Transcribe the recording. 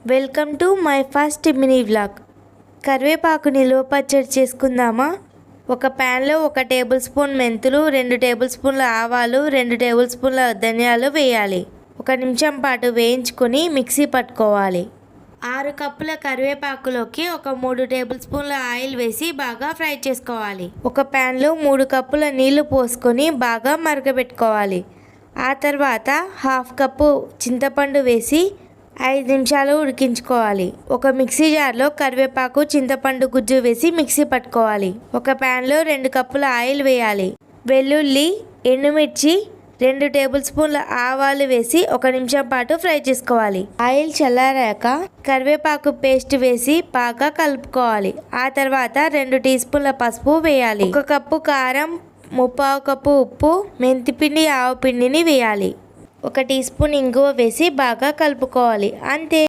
Welcome to my first mini vlog. కరివేపాకు నిలువ పచ్చడి చేసుకుందామా? ఒక ప్యాన్లో 1 టేబుల్ స్పూన్ మెంతులు, 2 టేబుల్ స్పూన్ల ఆవాలు, 2 టేబుల్ స్పూన్ల ధనియాలు వేయాలి. 1 నిమిషం పాటు వేయించుకొని మిక్సీ పట్టుకోవాలి. 6 కప్పుల కరివేపాకులోకి 3 టేబుల్ స్పూన్ల ఆయిల్ వేసి బాగా ఫ్రై చేసుకోవాలి. ఒక ప్యాన్లో 3 కప్పుల నీళ్లు పోసుకొని బాగా మరగబెట్టుకోవాలి. ఆ తర్వాత 1/2 కప్పు చింతపండు వేసి 5 నిమిషాలు ఉడికించుకోవాలి. ఒక మిక్సీ జార్లో కరివేపాకు, చింతపండు గుజ్జు వేసి మిక్సీ పట్టుకోవాలి. ఒక ప్యాన్లో 2 కప్పుల ఆయిల్ వేయాలి. వెల్లుల్లి, ఎండుమిర్చి, 2 టేబుల్ స్పూన్ల ఆవాలు వేసి 1 నిమిషం పాటు ఫ్రై చేసుకోవాలి. ఆయిల్ చల్లారాక కరివేపాకు పేస్ట్ వేసి బాగా కలుపుకోవాలి. ఆ తర్వాత 2 టీ స్పూన్ల పసుపు వేయాలి. 1 కప్పు కారం, 1/2 కప్పు ఉప్పు, మెంతిపిండి, ఆవపిండిని వేయాలి. 1 టీ స్పూన్ ఇంగువ వేసి బాగా కలుపుకోవాలి. అంతే.